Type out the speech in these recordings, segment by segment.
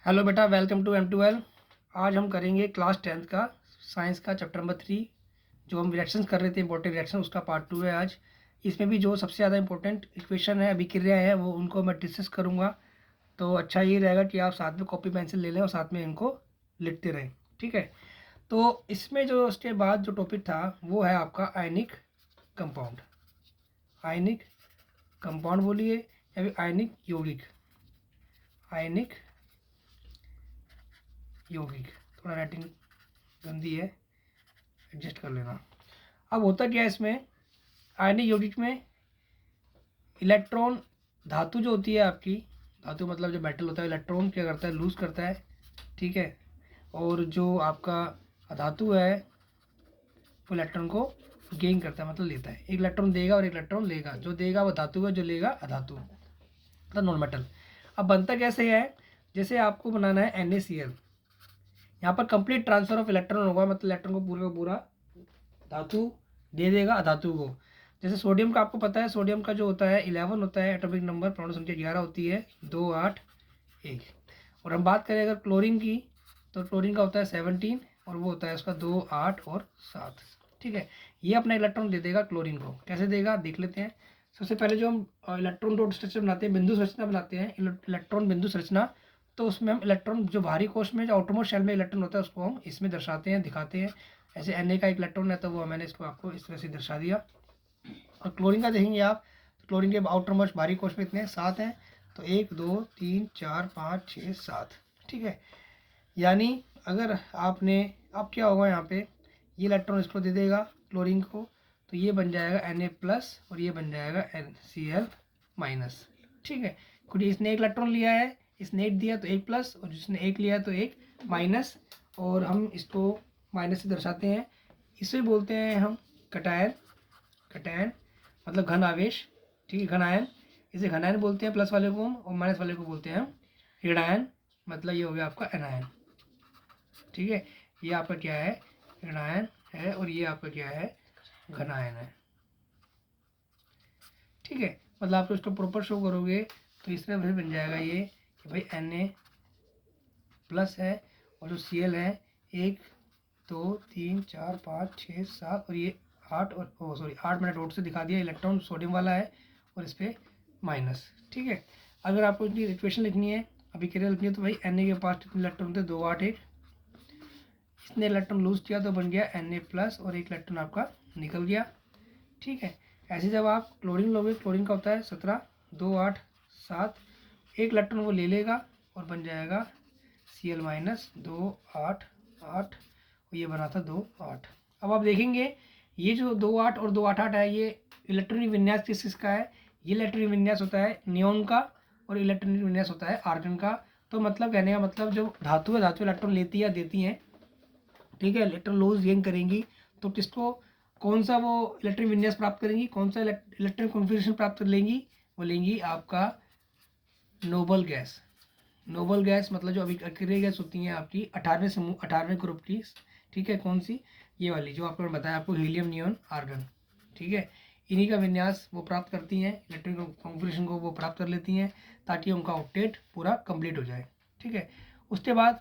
Hello बेटा, welcome to M12। आज हम करेंगे क्लास 10th का साइंस का चैप्टर नंबर 3। जो हम रिएक्शंस कर रहे थे, इंपॉर्टेंट रिएक्शन, उसका पार्ट 2 है आज। इसमें भी जो सबसे ज़्यादा इंपॉर्टेंट इक्वेशन है, अभिक्रिया है, वो उनको मैं डिस्कस करूँगा। तो अच्छा ये रहेगा कि आप साथ में कॉपी पेंसिल ले लें और साथ में इनको लिखते रहें, ठीक है। तो इसमें जो उसके बाद जो टॉपिक था वो है आपका आयनिक कंपाउंड। आयनिक कंपाउंड बोलिए या फिर आयनिक यौगिक। आयनिक यौगिक, थोड़ा राइटिंग गंदी है, एडजस्ट कर लेना। अब होता क्या है इसमें, आयनिक यौगिक में इलेक्ट्रॉन, धातु जो होती है आपकी, धातु मतलब जो मेटल होता है, इलेक्ट्रॉन क्या करता है, लूज करता है, ठीक है। और जो आपका अधातु है वो इलेक्ट्रॉन को गेन करता है, मतलब लेता है। एक इलेक्ट्रॉन देगा और एक इलेक्ट्रॉन लेगा। जो देगा वो धातु है, जो लेगा अधातु, मतलब नॉन मेटल। अब बनता कैसे है, जैसे आपको बनाना है NaCl। यहाँ पर कंप्लीट ट्रांसफर ऑफ इलेक्ट्रॉन होगा, मतलब इलेक्ट्रॉन को पूरा का पूरा धातु दे देगा अधातु को। जैसे सोडियम का आपको पता है, सोडियम का जो होता है 11 होता है एटॉमिक नंबर, परमाणु संख्या 11 होती है, 2 8 1। और हम बात करें अगर क्लोरीन की, तो क्लोरीन का होता है 17 और वो होता है उसका 2 8 और 7, ठीक है। ये अपना इलेक्ट्रॉन दे देगा क्लोरीन को। कैसे देगा देख लेते हैं। सबसे पहले जो हम इलेक्ट्रॉन डॉट स्ट्रक्चर बनाते हैं, बिंदु संरचना बनाते हैं, इलेक्ट्रॉन बिंदु संरचना। तो उसमें हम इलेक्ट्रॉन जो बाहरी कोश में, जो आउटरमोस्ट शेल में इलेक्ट्रॉन होता है, उसको हम इसमें दर्शाते हैं, दिखाते हैं। ऐसे Na का एक इलेक्ट्रॉन है, तो वो मैंने इसको आपको इस तरह से दर्शा दिया। और क्लोरीन का देखेंगे आप, तो क्लोरीन के आउटर मोस्ट बाहरी कोश में इतने 7 हैं, तो 1 2 3 4 5 6 7, ठीक है। यानी अगर आपने, अब क्या होगा यहाँ पे, ये इलेक्ट्रॉन इसको दे देगा क्लोरीन को, तो ये बन जाएगा Na+ और ये बन जाएगा Cl-, ठीक है। क्योंकि इसने एक इलेक्ट्रॉन लिया है, इसने एक दिया तो 1+, और जिसने एक लिया तो 1-, और हम इसको माइनस से दर्शाते हैं। इसे बोलते हैं हम कटायन। कटायन मतलब घन आवेश, ठीक है, घन आयन। इसे घन आयन बोलते हैं, प्लस वाले को हम, और माइनस वाले को बोलते हैं हम ऋणायन। मतलब ये हो गया आपका एनायन, ठीक है। ये आपका क्या है, ऋणायन है, और ये आपका क्या है, घन आयन है, ठीक है। मतलब आप इसको प्रॉपर शो करोगे तो इस तरह बन जाएगा ये कि भाई Na+ है, और जो Cl है 1 2 3 4 5 6 7, और ये 8, और सॉरी 8 मैंने डॉट से दिखा दिया, इलेक्ट्रॉन सोडियम वाला है, और इस पर माइनस, ठीक है। अगर आपको इनकी इक्वेशन लिखनी है, अभिक्रिया लिखनी है, तो भाई Na के पास कितने इलेक्ट्रॉन थे, 2 8 1। इसने इलेक्ट्रॉन लूज किया तो बन गया Na+, और एक इलेक्ट्रॉन आपका निकल गया, ठीक है। ऐसे जब आप क्लोरीन लोगे, क्लोरीन का होता है 17, 2 8 7, एक इलेक्ट्रॉन वो ले लेगा और बन जाएगा Cl- 2 8 8, और ये बना था 2 8। अब आप देखेंगे ये जो 2 8 और 2 8 8 है, ये इलेक्ट्रॉनिक विन्यास किसका है, ये इलेक्ट्रॉनिक विन्यास होता है नियोन का, और इलेक्ट्रॉनिक विन्यास होता है आर्गन का। तो मतलब कहने का मतलब, जो धातु है, धातु इलेक्ट्रॉन लेती है, देती हैं, ठीक है, इलेक्ट्रॉन लूज गेन करेंगी, तो किसको, कौन सा वो इलेक्ट्रॉनिक विन्यास प्राप्त करेंगी, कौन सा इलेक्ट्रॉनिक कॉन्फ़िगरेशन प्राप्त कर लेंगी, वो लेंगी आपका नोबल गैस। नोबल गैस मतलब जो अभी अक्रिय गैस होती हैं आपकी 18वें समूह, 18वें ग्रुप की, ठीक है। कौन सी, ये वाली जो आपको बताया आपको, हीलियम नियॉन आर्गन, ठीक है। इन्हीं का विन्यास वो प्राप्त करती हैं, इलेक्ट्रॉनिक कॉन्फ़िगरेशन को वो प्राप्त कर लेती हैं, ताकि उनका ऑक्टेट पूरा कंप्लीट हो जाए, ठीक है। उसके बाद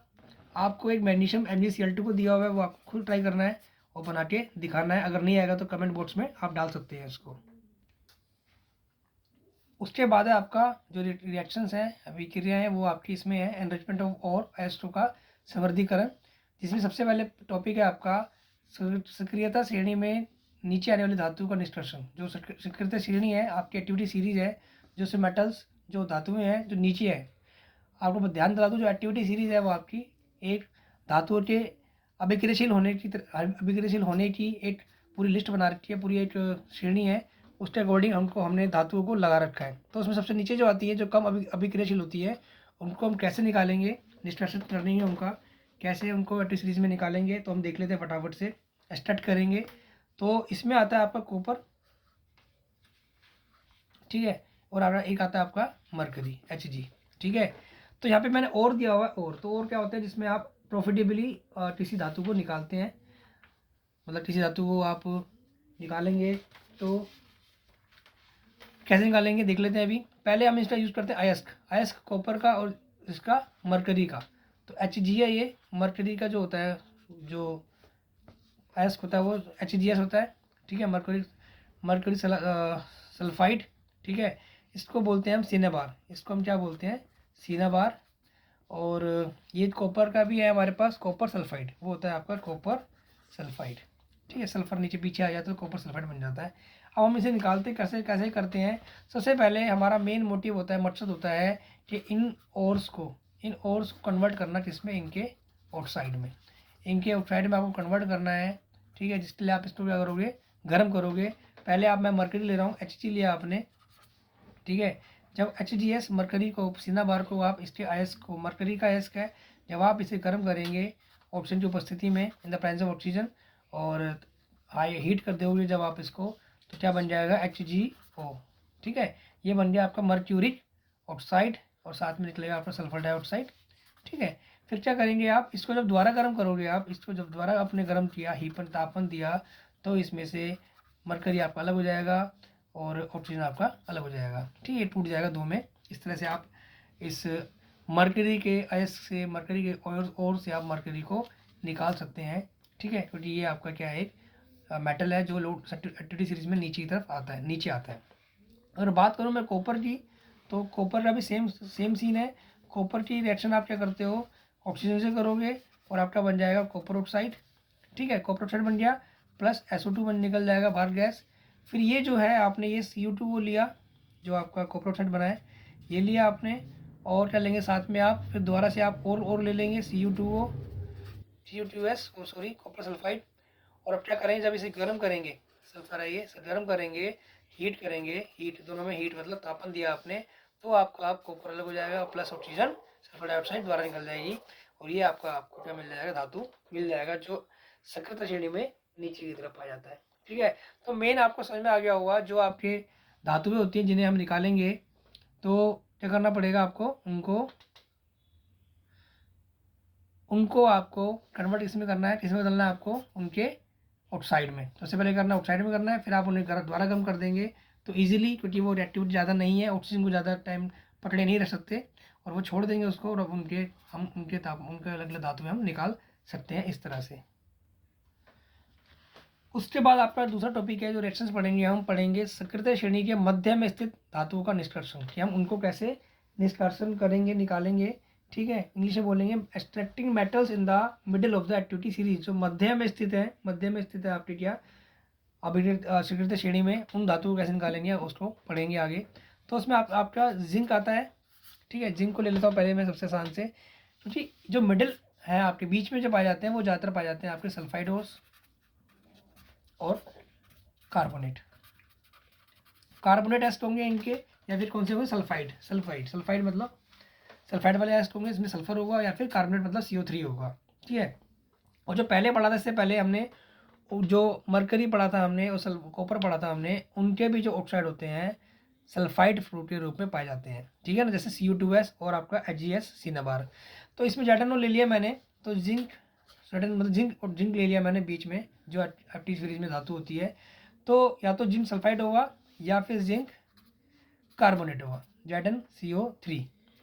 आपको एक मैग्नीशियम MgCl2 को दिया हुआ है, वो आपको खुद ट्राई करना है और बना के दिखाना है। अगर नहीं आएगा तो कमेंट बॉक्स में आप डाल सकते हैं इसको। उसके बाद है आपका जो रिएक्शंस हैं, अभिक्रिया हैं, वो आपकी इसमें है एनरिचमेंट ऑफ और H2 का संवर्धीकरण, जिसमें सबसे पहले टॉपिक है आपका सक्रियता श्रेणी में नीचे आने वाली धातु का निष्कर्षण। जो सक्रियता श्रेणी है आपकी, एक्टिविटी सीरीज है, जो से मेटल्स, जो धातुएं हैं जो नीचे है, आपको ध्यान दिला दूँ, जो एक्टिविटी सीरीज है वो आपकी एक धातुओं के अभिक्रियाशील होने की एक पूरी लिस्ट बना रखी है, पूरी एक श्रेणी है। उसके अकॉर्डिंग हमने धातुओं को लगा रखा है। तो उसमें सबसे नीचे जो आती है, जो कम अभिक्रियाशील होती है, उनको हम कैसे निकालेंगे, निष्कर्षण करनी है उनका, कैसे उनको एक्टिव सीरीज में निकालेंगे, तो हम देख लेते हैं फटाफट से, स्टार्ट करेंगे। तो इसमें आता है आपका कॉपर, ठीक है, और एक आता है आपका मरकरी Hg, ठीक है। तो यहाँ पे मैंने और दिया हुआ है, और तो और क्या होता है, जिसमें आप प्रॉफिटेबली किसी धातु को निकालते हैं, मतलब किसी धातु को आप निकालेंगे तो कैसे निकालेंगे देख लेते हैं। अभी पहले हम इसका यूज़ करते हैं अयस्क। अयस्क कॉपर का और इसका मरकरी का। तो Hg है ये मरकरी का जो होता है, जो एस होता है वो HGS होता है, ठीक है। मरकरी मरकरी सल्फाइड, ठीक है। इसको बोलते हैं हम सिनेबार, इसको हम क्या बोलते हैं, सिनेबार। और ये कॉपर का भी है हमारे पास, कॉपर सल्फाइड, वो होता है आपका कॉपर सल्फाइड, ठीक है। सल्फर नीचे पीछे आ जाता है तो कॉपर सल्फाइड बन जाता है। अब हम इसे निकालते कैसे कैसे करते हैं। सबसे पहले हमारा मेन मोटिव होता है, मकसद होता है कि इन ओर्स को कन्वर्ट करना किसमें, इनके ऑक्साइड में। इनके ऑक्साइड में आपको कन्वर्ट करना है, ठीक है। जिसके लिए आप इसको क्या करोगे, गर्म करोगे। पहले आप, मैं मरकरी ले रहा हूँ, Hg लिया आपने, ठीक है। जब HGS मरकरी को, सिनेबार को, आप इसके आयस को, मरकरी का आयस का है, जब आप इसे गर्म करेंगे ऑक्सीजन की उपस्थिति में, in the presence of oxygen, और हाई हीट कर दोगे जब आप इसको, तो क्या बन जाएगा, HgO, ठीक है। ये बन गया आपका मर्क्यूरिक ऑक्साइड, और साथ में निकलेगा आपका सल्फर डाइऑक्साइड, ठीक है। फिर क्या करेंगे आप, इसको जब दोबारा गर्म करोगे, आप इसको जब दोबारा आपने गर्म किया, हीपन तापमान दिया, तो इसमें से मरकरी आपका अलग हो जाएगा और ऑक्सीजन आपका अलग हो जाएगा, ठीक है। टूट जाएगा दो में। इस तरह से आप इस मरकरी के अयस्क से, मरकरी के और से आप मरकरी को निकाल सकते हैं, ठीक है। क्योंकि ये आपका क्या है, एक मेटल है जो लो एक्टिविटी सीरीज में नीचे की तरफ आता है, नीचे आता है। अगर बात करूँ मैं कॉपर की, तो कॉपर का भी सेम सीन है। कॉपर की रिएक्शन आप क्या करते हो, ऑक्सीजन से करोगे और आपका बन जाएगा कॉपर ऑक्साइड, ठीक है। कॉपर ऑक्साइड बन गया, प्लस SO2 बन निकल जाएगा बाहर गैस। फिर ये जो है आपने ये CO2 वो लिया, जो आपका कॉपर ऑक्साइड बना है, ये लिया आपने, और क्या लेंगे साथ में आप, फिर दोबारा से आप और ले लेंगे CO2O, CO2S, ओ सॉरी, कॉपर सल्फाइड। और अब क्या करेंगे, जब इसे गर्म करेंगे, सल्फर है ये, गर्म करेंगे, हीट करेंगे, हीट दोनों में हीट मतलब तापमान दिया आपने, तो आपका कॉपर अलग हो जाएगा, प्लस ऑक्सीजन सल्फर डाइऑक्साइड द्वारा निकल जाएगी, और ये आपको क्या मिल जाएगा, धातु मिल जाएगा, जो सक्रिय श्रेणी में नीचे की तरफ आ जाता है, ठीक है। तो मेन आपको समझ में आ गया होगा, जो आपके धातुएं होती हैं जिन्हें हम निकालेंगे, तो क्या करना पड़ेगा आपको, उनको आपको कन्वर्ट किसमें करना है, किसमें बदलना है आपको, उनके ऑक्साइड में। सबसे पहले करना ऑक्साइड में करना है, फिर आप उन्हें दोबारा गर्म कर देंगे, तो इजीली, क्योंकि वो रिएक्टिविटी ज़्यादा नहीं है, ऑक्सीजन को ज़्यादा टाइम पकड़े नहीं रख सकते, और वो छोड़ देंगे उसको, और अब उनके अलग अलग धातु में हम निकाल सकते हैं इस तरह से। उसके बाद आपका दूसरा टॉपिक है, जो रिएक्शंस पढ़ेंगे, हम पढ़ेंगे सक्रिय श्रेणी के मध्य में स्थित धातुओं का निष्कर्षण, कि हम उनको कैसे निष्कर्षण करेंगे, निकालेंगे, ठीक है। इंग्लिश में बोलेंगे extracting metals in the middle of the activity series, जो मध्य में स्थित है आपके क्या स्वीकृत श्रेणी में, उन धातुओं को कैसे निकालेंगे उसको पढ़ेंगे आगे। तो उसमें आपका जिंक आता है, ठीक है। जिंक को ले लेता हूँ पहले मैं सबसे आसान से, क्योंकि जो मिडिल है आपके बीच में जो पाए जाते हैं, वो ज़्यादातर पाए जाते हैं आपके सल्फाइडोस और कार्बोनेट एस्ट होंगे इनके, या फिर कौन से होंगे, सल्फाइड मतलब सल्फाइड वाले एस्ट होंगे, इसमें सल्फर होगा, या फिर कार्बोनेट मतलब CO3 होगा, ठीक है। और जो पहले पढ़ा था, इससे पहले हमने जो मरकरी पढ़ा था हमने, और कॉपर पढ़ा था हमने, उनके भी जो ऑक्साइड होते हैं सल्फाइड फ्रूट के रूप में पाए जाते हैं, ठीक है ना, जैसे CO2S और आपका HGS सिनेबार। तो इसमें जैटनो ले लिया मैंने, तो जिंक मतलब जिंक ले लिया मैंने बीच में, जो एक्टिव सीरीज में धातु होती है, तो या तो जिंक सल्फाइड होगा या फिर जिंक कार्बोनेट होगा, ZnCO3,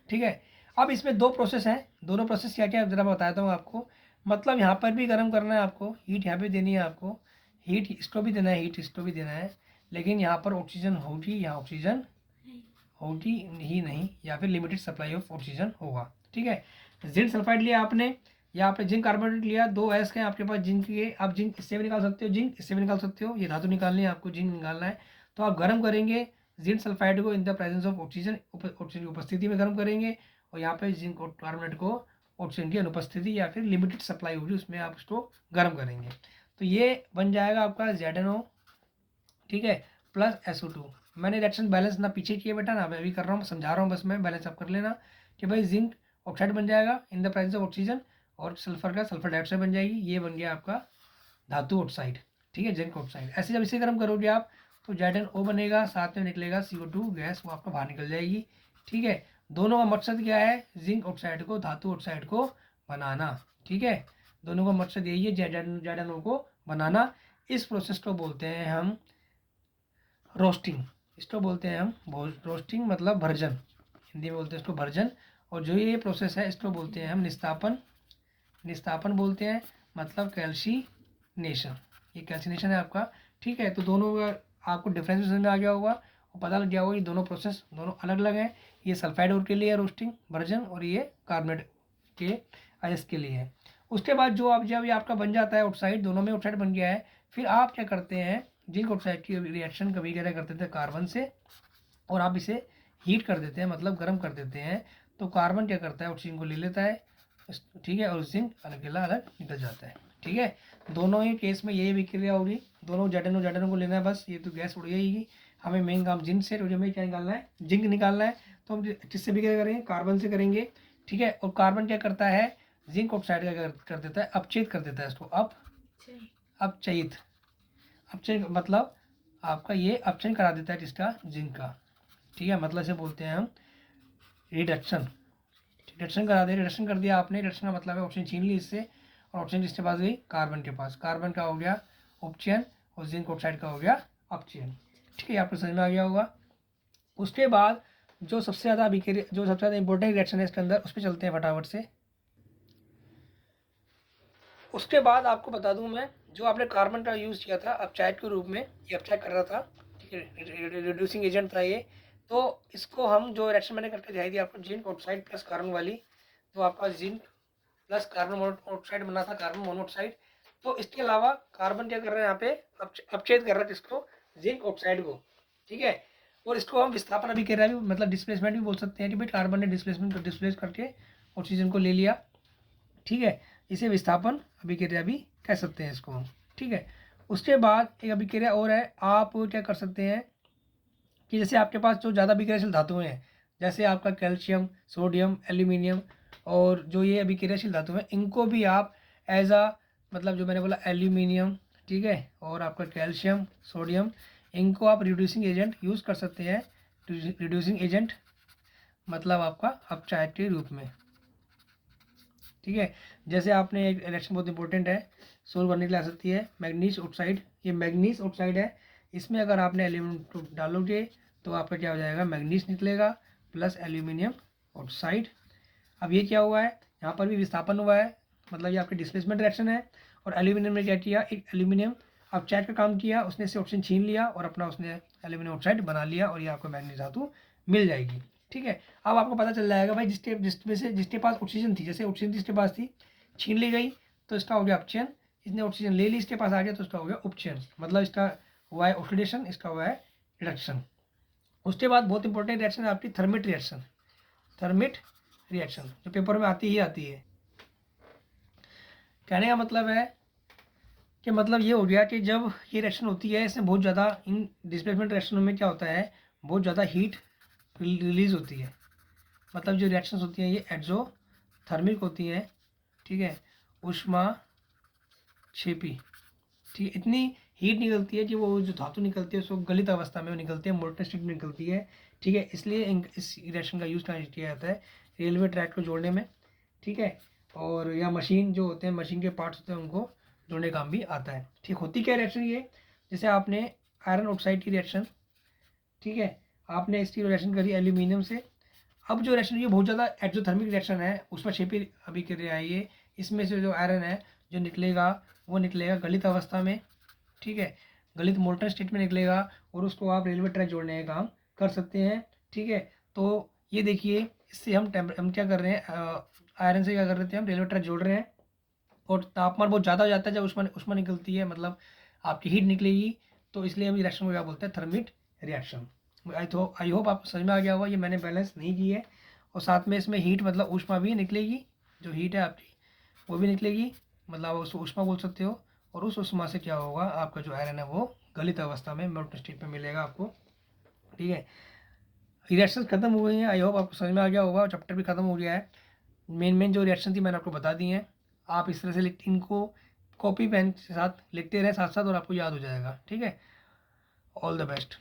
ठीक है। अब इसमें दो प्रोसेस हैं, दोनों प्रोसेस क्या क्या है जरा बताता हूँ आपको। मतलब यहाँ पर भी गर्म करना है आपको, हीट यहाँ पे देनी है आपको, हीट इसको भी देना है, हीट इसको भी देना है, लेकिन यहाँ पर ऑक्सीजन होगी, यहाँ ऑक्सीजन होगी ही नहीं, या फिर लिमिटेड सप्लाई ऑफ ऑक्सीजन होगा, ठीक है। जिंक सल्फाइड लिया आपने, या आपने जिंक कार्बोनेट लिया, दो एस के आपके पास जिंक के, आप जिंक इससे भी निकाल सकते हो, जिंक इससे भी निकाल सकते हो, ये धातु निकालनी है आपको, जिंक निकालना है, तो आप गर्म करेंगे जिंक सल्फाइड को in the presence of oxygen की उपस्थिति में गर्म करेंगे, और यहाँ पे जिंक कार्बोनेट को ऑक्सीजन की अनुपस्थिति या फिर लिमिटेड सप्लाई होगी उसमें आप इसको गर्म करेंगे, तो ये बन जाएगा आपका ZnO, ठीक है, प्लस SO2। मैंने रिएक्शन बैलेंस ना पीछे किए बेटा, ना मैं अभी कर रहा हूँ, समझा रहा हूँ बस, मैं बैलेंस आप कर लेना, कि भाई जिंक ऑक्साइड बन जाएगा in the presence of oxygen, और सल्फर डाइऑक्साइड बन जाएगी, ये बन गया आपका धातु ऑक्साइड, ठीक है, जिंक ऑक्साइड। ऐसे जब इसे गर्म करोगे आप, तो ZnO बनेगा, साथ में निकलेगा CO2 गैस, वो आपका बाहर निकल जाएगी, ठीक है। दोनों का मकसद क्या है, जिंक ऑक्साइड को, धातु ऑक्साइड को बनाना, ठीक है। दोनों का मकसद यही है, ZnO को बनाना। इस प्रोसेस को बोलते हैं हम रोस्टिंग, इसको बोलते हैं हम रोस्टिंग, मतलब भर्जन, हिंदी में बोलते हैं इसको भर्जन। और जो ये प्रोसेस है इसको बोलते हैं हम निस्तापन। निस्तापन बोलते हैं, मतलब कैल्शिनेशन। ये कैल्शिनेशन है आपका। ठीक है, तो दोनों का आपको डिफरेंस समझ में आ गया होगा और पता लग गया होगा ये दोनों प्रोसेस दोनों अलग अलग हैं। ये सल्फाइड और के लिए है रोस्टिंग वर्जन, और ये कार्बोनेट के आयस के लिए है। उसके बाद जो आप जब ये आपका बन जाता है ऑक्साइड, दोनों में ऑक्साइड बन गया है, फिर आप क्या करते हैं, जिंक ऑक्साइड की रिएक्शन कभी क्या करते थे कार्बन से, और आप इसे हीट कर देते हैं, मतलब गर्म कर देते हैं। तो कार्बन क्या करता है, ऑक्सीजन को ले लेता है, ठीक है, और जिंक अकेला अलग निकल जाता है। ठीक है, दोनों ही केस में यही विक्रिया होगी, दोनों जेडनो को लेना है बस, ये तो गैस उड़ जाएगी। हमें मेन काम जिंक से, और हमें क्या निकालना है, जिंक निकालना है। तो हम किससे विक्रिया करेंगे, कार्बन से करेंगे। ठीक है, और कार्बन क्या करता है, जिंक ऑक्साइड का कर देता है, अपचयित कर देता है इसको। अपचयित अपचयन मतलब आपका ये अपचयन करा देता है किसका, जिंक का। ठीक है, मतलब इसे बोलते हैं हम रिडक्शन। रिडक्शन करा दे, रिडक्शन कर दिया आपने, रिडक्शन का मतलब है ऑक्सीजन छीन ली इससे, और ऑक्सीजन किसके पास गई, कार्बन के पास। कार्बन का हो गया उपचयन और जिंक ऑक्साइड का हो गया अपचयन। ठीक है, आपको समझ में आ गया होगा। उसके बाद जो सबसे ज़्यादा विक्रिया, जो सबसे ज़्यादा इंपॉर्टेंट रिएक्शन है इसके अंदर, उस पर चलते हैं फटाफट से। उसके बाद आपको बता दूं मैं, जो आपने कार्बन का यूज़ किया था अपचायक के रूप में, ये अपचायक कर रहा था, ठीक है, रिड्यूसिंग एजेंट था ये। तो इसको हम जो रिएक्शन मैंने करके दिखाई थी आपको, जिंक ऑक्साइड प्लस कार्बन वाली, तो आपका जिंक प्लस कार्बन मोनोऑक्साइड बना था, कार्बन मोनोऑक्साइड। तो इसके अलावा कार्बन क्या कर रहे हैं यहाँ पे, अपचयित कर रहा है किसको, जिंक ऑक्साइड को। ठीक है, और इसको हम विस्थापन अभी कर रहे हैं, मतलब डिस्प्लेसमेंट भी बोल सकते हैं कि भाई कार्बन ने डिस्प्लेस करके ऑक्सीजन को ले लिया। ठीक है, इसे विस्थापन अभिक्रिया भी कह सकते हैं इसको हम। ठीक है, उसके बाद एक अभिक्रिया और है, आप क्या कर सकते हैं कि जैसे आपके पास जो ज़्यादा अभिक्रियाशील धातुएं हैं, जैसे आपका कैल्शियम, सोडियम, एल्यूमिनियम, और जो ये अभिक्रियाशील धातु हैं, इनको भी आप एज आ, मतलब जो मैंने बोला एल्यूमिनियम, ठीक है, और आपका कैल्शियम, सोडियम, इनको आप रिड्यूसिंग एजेंट यूज़ कर सकते हैं। रिड्यूसिंग एजेंट मतलब आपका अपचायक के रूप में। ठीक है, जैसे आपने एक रिएक्शन बहुत इंपॉर्टेंट है, सोल्व करने के लिए आ सकती है, मैग्नीज ऑक्साइड। ये मैग्नीज ऑक्साइड है, इसमें अगर आपने एल्यूमिनियम डालोगे तो आपका क्या हो जाएगा, मैग्नीज निकलेगा प्लस एल्यूमिनियम ऑक्साइड। अब ये क्या हुआ है, यहाँ पर भी विस्थापन हुआ है, मतलब ये आपकी डिस्प्लेसमेंट रिएक्शन है। और एल्यूमिनियम ने क्या किया, एक एल्यूमिनियम अपचायक का काम किया, उसने इससे ऑक्सीजन छीन लिया और अपना उसने एल्यूमिनियम ऑक्साइड बना लिया, और ये आपको मैग्नीज धातु मिल जाएगी। ठीक है, अब आपको पता चल जाएगा भाई, जिसके पास ऑक्सीजन थी, जैसे ऑक्सीजन इसके पास थी, छीन ली गई तो इसका हो गया अपचयन, इसने ऑक्सीजन ले ली इसके पास आ गया तो इसका हो गया उपचयन, मतलब इसका हुआ है ऑक्सीडेशन, इसका हुआ है रिडक्शन। उसके बाद बहुत इंपॉर्टेंट रिएक्शन है आपकी थर्मिट रिएक्शन। थर्मिट रिएक्शन जो पेपर में आती ही आती है। कहने का मतलब है कि मतलब ये हो गया कि जब ये रिएक्शन होती है, इसमें बहुत ज़्यादा, इन डिस्प्लेसमेंट रिएक्शनों में क्या होता है, बहुत ज़्यादा हीट रिलीज होती है। मतलब जो रिएक्शंस होती हैं ये एक्सोथर्मिक होती हैं। ठीक है, ऊष्माक्षेपी। ठीक है, इतनी हीट निकलती है कि वो जो धातु निकलती है उसको गलित अवस्था में वो निकलती है, मोल्टन स्टेट में निकलती है। ठीक है, इसलिए इस रिएक्शन का यूज़ किया जाता है रेलवे ट्रैक को जोड़ने में। ठीक है, और या मशीन जो होते हैं, मशीन के पार्ट्स होते हैं, उनको जोड़ने काम भी आता है। ठीक, होती क्या रिएक्शन ये, जैसे आपने आयरन ऑक्साइड की रिएक्शन, ठीक है, आपने इसकी रिएक्शन करी एल्यूमिनियम से। अब जो रिएक्शन ये बहुत ज़्यादा एक्सोथर्मिक रिएक्शन है, उसमें क्षेपी अभिक्रिया है ये। इसमें से जो आयरन है जो निकलेगा वो निकलेगा गलित अवस्था में। ठीक है, गलित मोल्टन स्टेट में निकलेगा, और उसको आप रेलवे ट्रैक जोड़ने का काम कर सकते हैं। ठीक है, तो ये देखिए, इससे हम क्या कर रहे हैं, आयरन से क्या कर रहे थे, हम रेलवे ट्रैक जोड़ रहे हैं, और तापमान बहुत ज़्यादा हो जाता है जब उष्मा निकलती है, मतलब आपकी हीट निकलेगी, तो इसलिए हम रिएक्शन को क्या बोलते हैं, थर्मिट रिएक्शन। आई होप आपको समझ में आ गया होगा, ये मैंने बैलेंस नहीं की है। और साथ में इसमें हीट मतलब ऊष्मा भी निकलेगी, जो हीट है आपकी वो भी निकलेगी, मतलब आप उसको ऊष्मा बोल सकते हो। और उस ऊष्मा से क्या होगा, आपका जो आयरन है वो गलित अवस्था में मोल्टन स्टेट में मिलेगा आपको। ठीक है, रिएक्शन खत्म हो गई हैं, आई होप आपको समझ में आ गया होगा, और चैप्टर भी खत्म हो गया है। मेन जो रिएक्शन थी मैंने आपको बता दी हैं। आप इस तरह से इनको कॉपी पेन के साथ लिखते रहें साथ साथ, और आपको याद हो जाएगा। ठीक है, ऑल द बेस्ट।